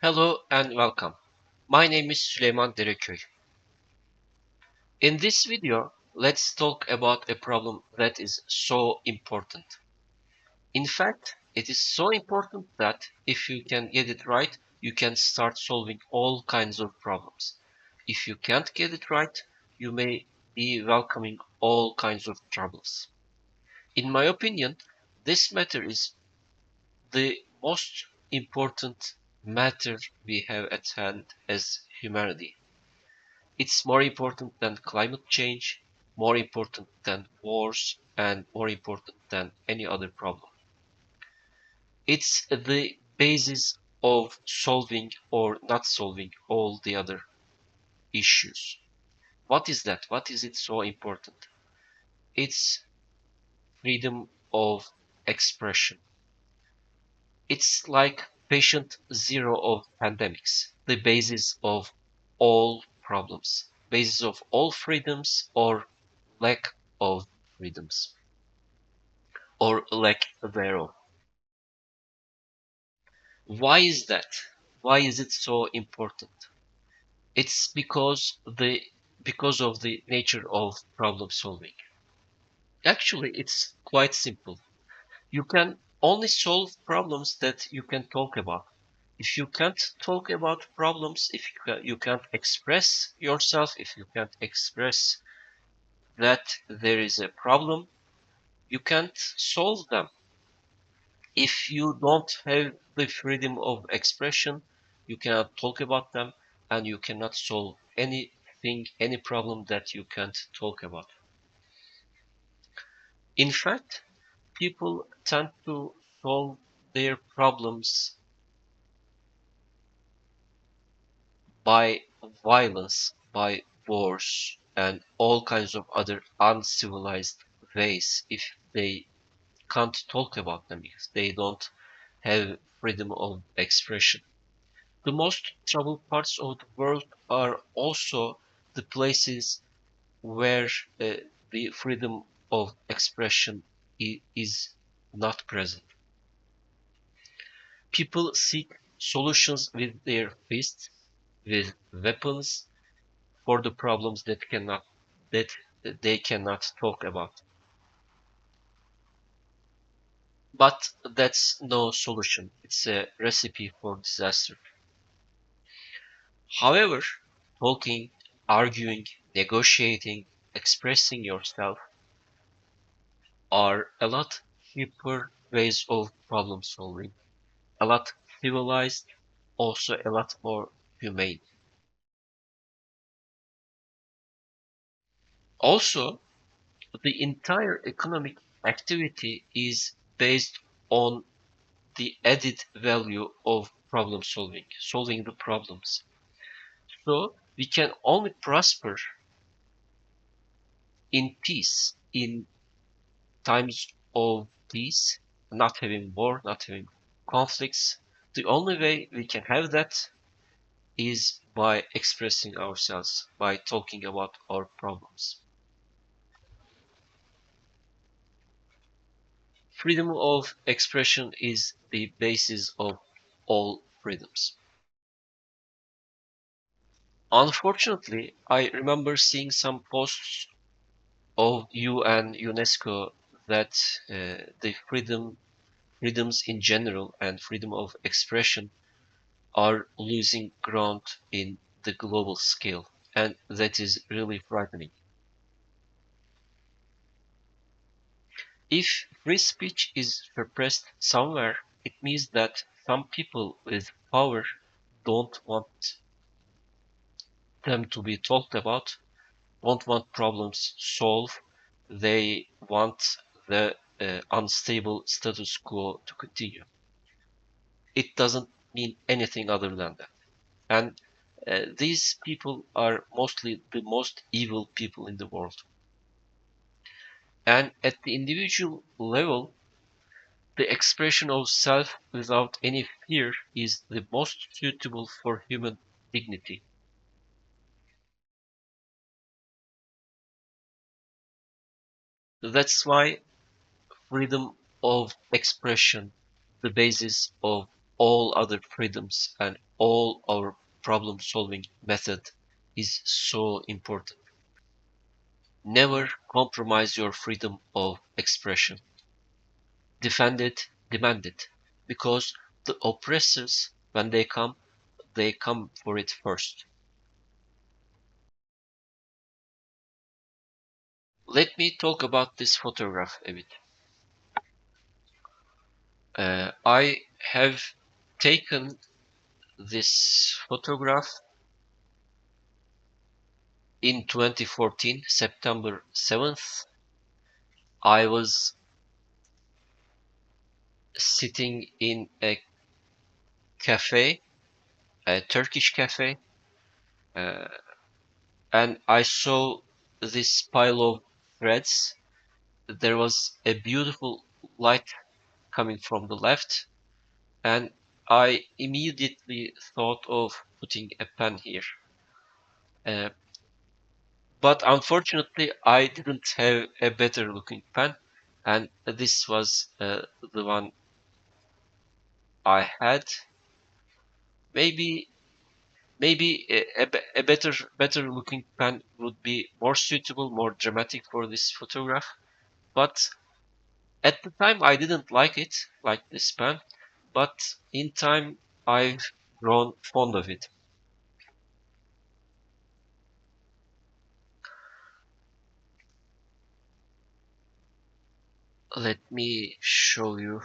Hello and welcome. My name is Süleyman Dereköy. In this video, let's talk about a problem that is so important. In fact, it is so important that if you can get it right, you can start solving all kinds of problems. If you can't get it right, you may be welcoming all kinds of troubles. In my opinion, this matter is the most important matter we have at hand as humanity. It's more important than climate change, more important than wars, and more important than any other problem. It's the basis of solving or not solving all the other issues. What is that? What is it so important? It's freedom of expression. It's like patient zero of pandemics, the basis of all problems, basis of all freedoms or lack of freedoms, or lack thereof. Why is that? Why is it so important? It's because of the nature of problem solving. Actually, it's quite simple. You can only solve problems that you can talk about. If you can't talk about problems, if you can't express yourself, if you can't express that there is a problem, you can't solve them. If you don't have the freedom of expression, you cannot talk about them and you cannot solve anything, any problem that you can't talk about. In fact, people tend to solve their problems by violence, by wars, and all kinds of other uncivilized ways if they can't talk about them, if they don't have freedom of expression. The most troubled parts of the world are also the places where the freedom of expression is not present. People seek solutions with their fists, with weapons, for the problems that they cannot talk about. But that's no solution. It's a recipe for disaster. However, talking, arguing, negotiating, expressing yourself are a lot cheaper ways of problem solving, a lot civilized, also a lot more humane. Also, the entire economic activity is based on the added value of problem solving, solving the problems. So we can only prosper in peace, in times of peace, not having war, not having conflicts. The only way we can have that is by expressing ourselves, by talking about our problems. Freedom of expression is the basis of all freedoms. Unfortunately, I remember seeing some posts of UN, UNESCO that the freedoms in general and freedom of expression are losing ground in the global scale, and that is really frightening. If free speech is suppressed somewhere, it means that some people with power don't want them to be talked about, don't want problems solved. They want the unstable status quo to continue. It doesn't mean anything other than that. And these people are mostly the most evil people in the world. And at the individual level, the expression of self without any fear is the most suitable for human dignity. That's why freedom of expression, the basis of all other freedoms and all our problem solving method is so important. Never compromise your freedom of expression. Defend it, demand it. Because the oppressors, when they come for it first. Let me talk about this photograph a bit. I have taken this photograph in 2014, September 7th. I was sitting in a cafe, a Turkish cafe, uh, and I saw this pile of threads. There was a beautiful light coming from the left, and I immediately thought of putting a pen here. Uh, but unfortunately, I didn't have a better looking pen, and this was the one I had. Maybe maybe a better looking pen would be more suitable, more dramatic for this photograph. But at the time, I didn't like this pen. But in time, I've grown fond of it. Let me show you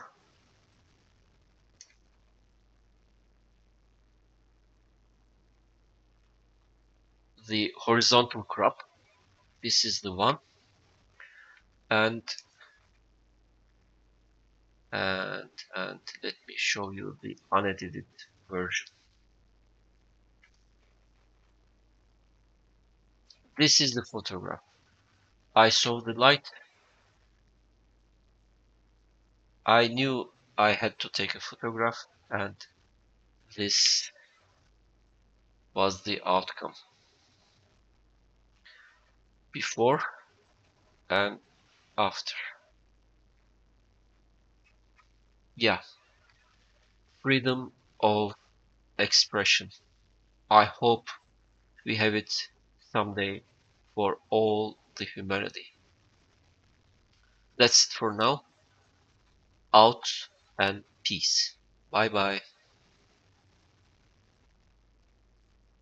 the horizontal crop. This is the one, and and let me show you the unedited version. This is the photograph. I saw the light. I knew I had to take a photograph, and this was the outcome before and after. Yeah, freedom of expression. I hope we have it someday for all the humanity. That's it for now. Out and peace. Bye bye.